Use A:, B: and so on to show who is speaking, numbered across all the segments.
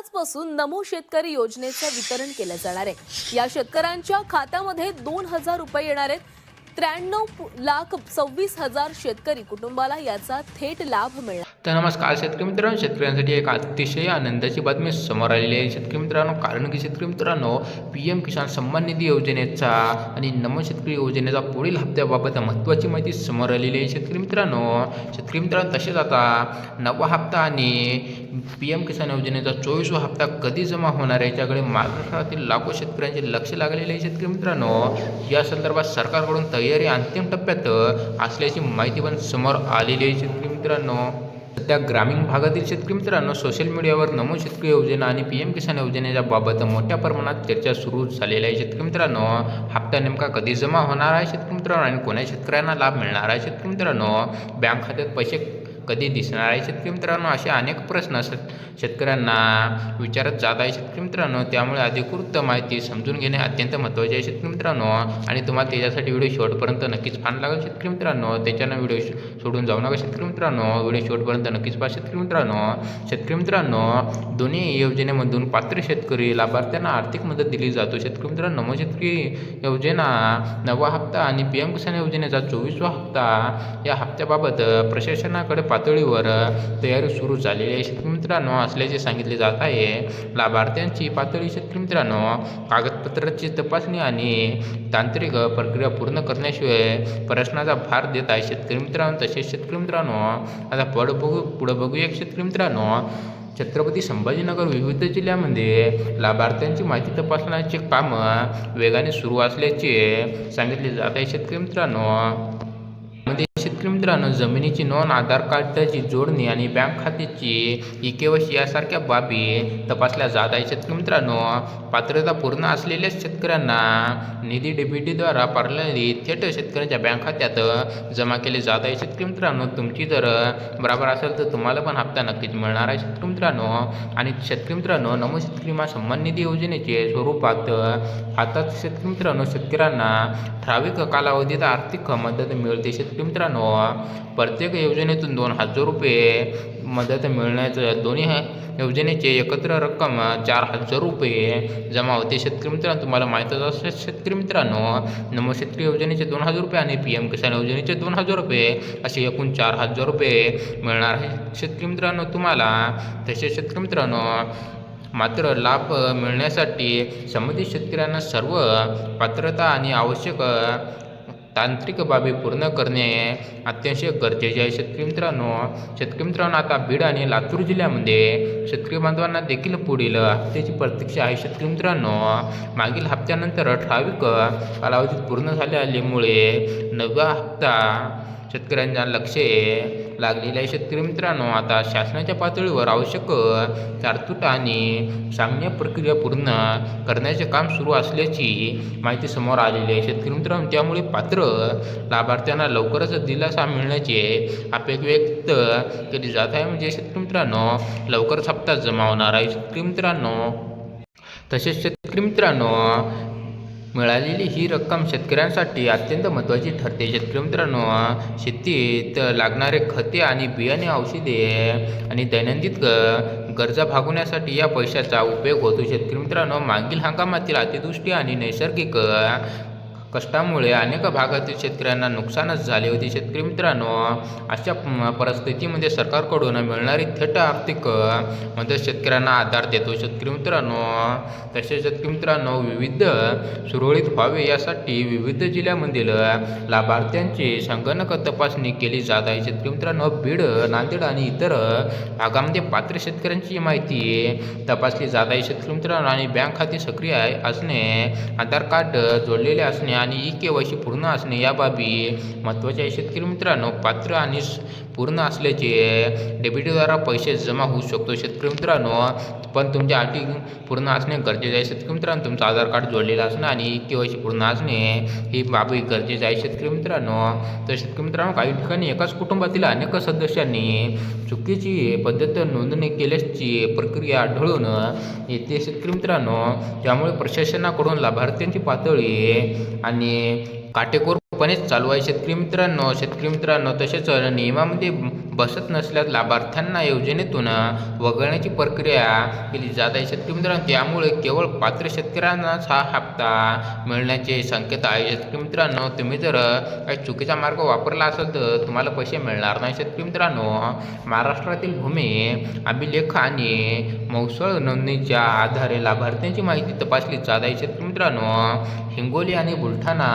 A: आजपासून नमो शेतकरी योजनेचं वितरण केलं जाणार आहे। या शेतकऱ्यांच्या खात्यामध्ये 2,000 रुपये येणार आहेत। 93,26,000 शेतकरी कुटुंबाला याचा थेट लाभ मिळणार।
B: तर नमस्कार शेतकरी मित्रांनो, शेतकऱ्यांसाठी एक अतिशय आनंदाची बातमी समोर आलेली आहे शेतकरी मित्रांनो। कारण की शेतकरी मित्रांनो, पीएम किसान सन्मान निधी योजनेचा आणि नमो शेतकरी योजनेचा पुढील हप्त्याबाबत महत्त्वाची माहिती समोर आलेली आहे शेतकरी मित्रांनो। तसेच आता नवा हप्ता आणि पीएम किसान योजनेचा 24वा हप्ता कधी जमा होणार आहे याच्याकडे महाराष्ट्रातील लाखो शेतकऱ्यांचे लक्ष लागलेले आहे शेतकरी मित्रांनो। या संदर्भात सरकारकडून तयारी अंतिम टप्प्यात असल्याची माहिती पण समोर आलेली आहे शेतकरी मित्रांनो। सध्या ग्रामीण भागातील शेतकरी मित्रांनो, सोशल मीडियावर नमो शेतकरी योजना आणि पीएम किसान योजनेच्या बाबत मोठ्या प्रमाणात चर्चा सुरू झालेली आहे शेतकरी मित्रांनो। हप्ता नेमका कधी जमा होणार आहे शेतकरी मित्रांनो आणि कोणत्या शेतकऱ्यांना लाभ मिळणार आहे शेतकरी मित्रांनो, बँक खात्यात पैसे कधी दिसणार आहे शेतकरी मित्रांनो, असे अनेक प्रश्न शेतकऱ्यांना विचारत जात आहे शेतकरी मित्रांनो। त्यामुळे अधिकृत माहिती समजून घेणे अत्यंत महत्त्वाचे आहे शेतकरी मित्रांनो आणि तुम्हाला त्याच्यासाठी व्हिडिओ शेवटपर्यंत नक्कीच पाहायला लागेल शेतकरी मित्रांनो। त्याच्यानं व्हिडिओ सोडून जाऊ नका शेतकरी मित्रांनो, व्हिडिओ शेवटपर्यंत नक्कीच पहा शेतकरी मित्रांनो। दोन्ही योजनेमधून पात्र शेतकरी लाभार्थ्यांना आर्थिक मदत दिली जातो शेतकरी मित्रांनो। नमो शेतकरी योजना नवा हप्ता आणि पीएम किसान योजनेचा 24वा हप्ता या हप्त्याबाबत प्रशासनाकडे पातळीवर तयारी सुरू झालेली आहे शेतकरी मित्रांनो असल्याचे सांगितले जात आहे। लाभार्थ्यांची पातळी शेतकरी मित्रांनो, कागदपत्राची तपासणी आणि तांत्रिक प्रक्रिया पूर्ण करण्याशिवाय प्रश्नाचा भार देत आहे शेतकरी मित्रांनो। तसेच शेतकरी मित्रांनो, आता पुढे बघूया शेतकरी मित्रांनो। छत्रपती संभाजीनगर विविध जिल्ह्यामध्ये लाभार्थ्यांची माहिती तपासण्याचे काम वेगाने सुरू असल्याचे सांगितले जात आहे शेतकरी मित्रांनो। शेतकरी मित्रांनो, जमिनीची नोंद, आधार कार्डाची जोडणी आणि बँक खात्याची ई-केवायसी यासारख्या बाबी तपासल्या जात आहे शेतकरी मित्रांनो। पात्रता पूर्ण असलेल्या शेतकऱ्यांना निधी डीबीटीद्वारा पारलेली थेट शेतकऱ्यांच्या बँक खात्यात जमा केले जात आहे शेतकरी मित्रांनो। तुमची जर बरोबर असेल तर तुम्हाला पण हप्ता नक्कीच मिळणार आहे शेतकरी मित्रांनो। आणि शेतकरी मित्रांनो, नमो शेतकरी सन्मान निधी योजनेचे स्वरूपात आता शेतकरी मित्रांनो, शेतकऱ्यांना ठराविक कालावधीत आर्थिक मदत मिळते शेतकरी मित्रांनो। प्रत्येक योजनेतून 2,000 रुपये मदत मिळण्याचं दोन्ही योजनेचे एकत्र रक्कम 4,000 रुपये जमा होते शेतकरी मित्रांनो। तुम्हाला माहीतच असेल शेतकरी मित्रांनो, नमो शेतकरी योजनेचे 2,000 रुपये आणि पीएम किसान योजनेचे 2,000 रुपये असे एकूण 4,000 रुपये मिळणार आहे शेतकरी मित्रांनो तुम्हाला। तसेच शेतकरी मित्रांनो, मात्र लाभ मिळण्यासाठी संबंधित शेतकऱ्यांना सर्व पात्रता आणि आवश्यक तांत्रिक बाबी पूर्ण करणे अत्यंत गरजेचे आहे शेतकरी मित्रांनो। आता बीड आणि लातूर जिल्ह्यामध्ये शेतकरी बांधवांना देखील पुढील हप्त्याची प्रतीक्षा आहे शेतकरी मित्रांनो। मागील हप्त्यानंतर ठराविक कालावधीत पूर्ण झाल्यामुळे नवा हप्ता शेतकऱ्यांच्या लक्ष लागलेले आहे शेतकरी मित्रांनो। आता शासनाच्या पातळीवर आवश्यक तरतूद आणि सामान्य प्रक्रिया पूर्ण करण्याचे काम सुरू असल्याची माहिती समोर आलेली आहे शेतकरी मित्रांनो। त्यामुळे पात्र लाभार्थ्यांना लवकरच दिलासा मिळण्याची अपेक्षा व्यक्त केली जात आहे। म्हणजे शेतकरी मित्रांनो, लवकरच हप्ता जमा होणार आहे शेतकरी मित्रांनो। तसेच शेतकरी मित्रांनो, मिळालेली ही रक्कम शेतकऱ्यांसाठी अत्यंत महत्त्वाची ठरते शेतकरी मित्रांनो। शेतीत लागणारे खते आणि बियाणे, औषधे आणि दैनंदिन गरजा भागवण्यासाठी या पैशाचा उपयोग होतो शेतकरी मित्रांनो। मागील हंगामातील अतिवृष्टी आणि नैसर्गिक कष्टामुळे अनेक भागातील शेतकऱ्यांना नुकसानच झाले होते शेतकरी मित्रांनो। अशा परिस्थितीमध्ये सरकारकडून मिळणारी थेट आर्थिक मदत शेतकऱ्यांना आधार देतो शेतकरी मित्रांनो। तसेच शेतकरी मित्रांनो, विविध सुरळीत व्हावे यासाठी विविध जिल्ह्यामधील लाभार्थ्यांची संगणक तपासणी केली जात आहे शेतकरी मित्रांनो। बीड, नांदेड आणि इतर भागामध्ये पात्र शेतकऱ्यांची माहिती तपासली जात आहे शेतकरी मित्रांनो। आणि बँक खाते सक्रिय असणे, आधार कार्ड जोडलेले असणे आणि ई-केवायसी पूर्ण असणे या बाबी महत्त्वाच्या आहे शेतकरी मित्रांनो। पात्र आणि पूर्ण असल्याचे डेबिटद्वारा पैसे जमा होऊ शकतो शेतकरी मित्रांनो, पण तुमच्या अटी पूर्ण असणे गरजेचे आहे शेतकरी मित्रांनो। तुमचं आधार कार्ड जोडलेलं असणं आणि ई-केवायसी पूर्ण असणे ही बाबी गरजेची आहे शेतकरी मित्रांनो। तर शेतकरी मित्रांनो, काही ठिकाणी एकाच कुटुंबातील अनेक सदस्यांनी चुकीची पद्धत नोंदणी केल्याची प्रक्रिया आढळून येते शेतकरी मित्रांनो। त्यामुळे प्रशासनाकडून लाभार्थ्यांची पातळी आणि काटेकोरपणेच चालू आहे शेतकरी मित्रांनो। तसेच नियमामध्ये बसत नसल्यास लाभार्थ्यांना योजनेतून वगळण्याची प्रक्रिया केली जात आहे शेतकरी मित्रांनो. त्यामुळे केवळ पात्र शेतकऱ्यांनाच हा हप्ता मिळण्याचे संकेत आहे शेतकरी मित्रांनो. तुम्ही जर काही चुकीचा मार्ग वापरला असेल तर तुम्हाला पैसे मिळणार नाही शेतकरी मित्रांनो. महाराष्ट्रातील भूमी अभिलेख आणि महसूल नोंदणीच्या आधारे लाभार्थ्यांची माहिती तपासली जात आहे शेतकरी मित्रांनो. हिंगोली आणि बुलढाणा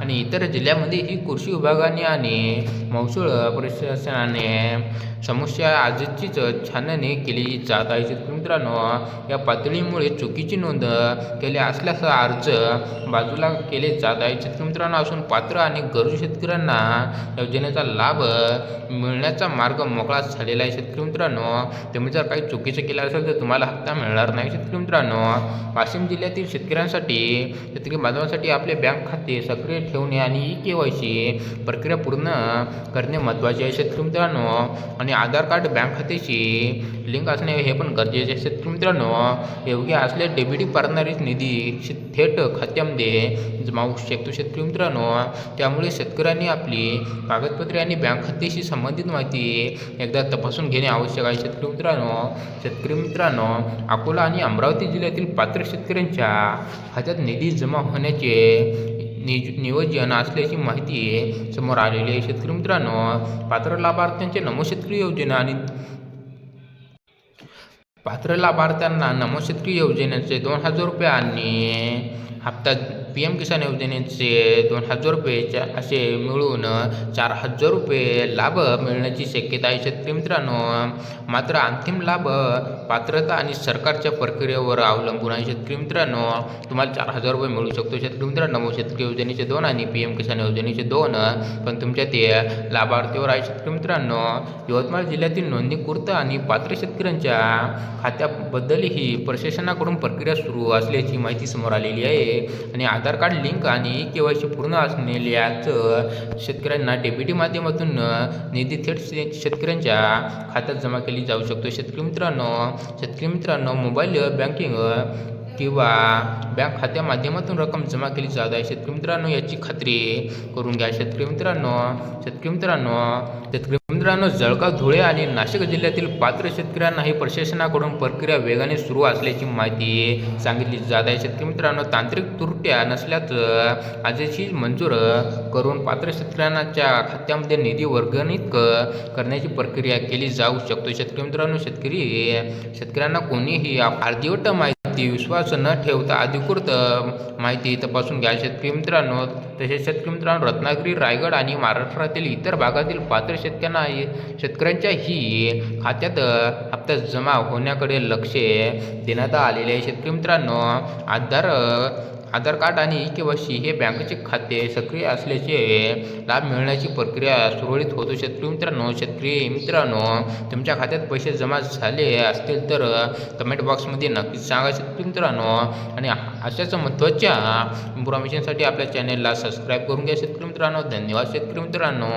B: आणि इतर जिल्ह्यामध्ये ही कृषी विभागाने आणि महसूल प्रशासनाने समस्या आजचीच छाननी केली जात आहे शेतकरी मित्रांनो. या पातळीमुळे चुकीची नोंद केली असल्यास अर्ज बाजूला केले जात आहे शेतकरी मित्रांनो. असून पात्र आणि गरजू शेतकऱ्यांना योजनेचा लाभ मिळण्याचा मार्ग मोकळा झालेला आहे शेतकरी मित्रांनो. तुम्ही जर काही चुकीचं केलं असेल तर तुम्हाला हप्ता मिळणार नाही शेतकरी मित्रांनो. वाशिम जिल्ह्यातील शेतकरी बांधवांसाठी आपले बँक खाते सक्रिय ठेवणे आणि KYC प्रक्रिया पूर्ण करणे महत्त्वाचे आहे शेतकरी मित्रांनो. आणि आधार कार्ड बँक खात्याशी लिंक असणे हे पण गरजेचे आहे शेतकरी मित्रांनो. योग्य असल्यास डेबिट पारणारीच निधी थेट खात्यामध्ये जमा होऊ शकतो शेतकरी मित्रांनो. त्यामुळे शेतकऱ्यांनी आपली कागदपत्रे आणि बँक खात्याशी संबंधित माहिती एकदा तपासून घेणे आवश्यक आहे शेतकरी मित्रांनो. अकोला आणि अमरावती जिल्ह्यातील पात्र शेतकऱ्यांच्या खात्यात निधी जमा होण्याचे नियोजन असल्याची माहिती समोर आलेली आहे शेतकरी मित्रांनो. पात्र लाभार्थ्यांचे नमो शेतकरी योजना आणि पात्र लाभार्थ्यांना नमो शेतकरी योजनेचे 2,000 रुपये आणि हप्ता PM किसान योजनेचे 2,000 रुपये असे मिळून 4,000 रुपये लाभ मिळण्याची शक्यता आहे शेतकरी मित्रांनो. मात्र अंतिम लाभ पात्रता आणि सरकारच्या प्रक्रियेवर अवलंबून आहे शेतकरी मित्रांनो. तुम्हाला 4,000 रुपये मिळू शकतो शेतकरी मित्रांनो. नमो शेतकरी योजनेचे 2 आणि PM किसान योजनेचे 2 पण तुमच्या ते लाभार्थीवर आहे शेतकरी मित्रांनो. यवतमाळ जिल्ह्यातील नोंदणीकृत आणि पात्र शेतकऱ्यांच्या खात्याबद्दल ही प्रशासनाकडून प्रक्रिया सुरू असल्याची माहिती समोर आलेली आहे. आणि आधार कार्ड लिंक आणि KYC पूर्ण असलेल्याच शेतकऱ्यांना डेबिट माध्यमातून निधी थेट शेतकऱ्यांच्या खात्यात जमा केली जाऊ शकतो शेतकरी मित्रांनो. मोबाईल बँकिंग किंवा बँक खात्या माध्यमातून रक्कम जमा केली जात आहे शेतकरी मित्रांनो. याची खात्री करून घ्या शेतकरी मित्रांनो. जळगाव, धुळे आणि नाशिक जिल्ह्यातील पात्र शेतकऱ्यांनाही प्रशासनाकडून प्रक्रिया वेगाने सुरू असल्याची माहिती सांगितली जात आहे शेतकरी मित्रांनो. तांत्रिक त्रुट्या नसल्यास आजची मंजूर करून पात्र शेतकऱ्यांच्या खात्यामध्ये निधी वर्गणीत करण्याची प्रक्रिया केली जाऊ शकतो शेतकरी मित्रांनो. शेतकऱ्यांना कोणीही अर्धवट माहिती विश्वास न ठेवता अधिकृत माहिती तपासून घ्या शेतकरी मित्रांनो. तसेच शेतकरी मित्रांनो, रत्नागिरी, रायगड आणि महाराष्ट्रातील इतर भागातील पात्र शेतकऱ्यांच्या ही खात्यात हप्ता जमा होण्याकडे लक्ष देण्यात आलेले आहे शेतकरी मित्रांनो. आधार कार्ड आणि KYC हे बँकेचे खाते सक्रिय असल्याचे लाभ मिळण्याची प्रक्रिया सुरळीत होतो शेतकरी मित्रांनो. तुमच्या खात्यात पैसे जमा झाले असतील तर कमेंट बॉक्समध्ये नक्कीच सांगा शेतकरी मित्रांनो. आणि अशाच महत्त्वाच्या इन्फॉर्मेशनसाठी आपल्या चॅनेलला सबस्क्राईब करून घ्या शेतकरी मित्रांनो. धन्यवाद शेतकरी मित्रांनो.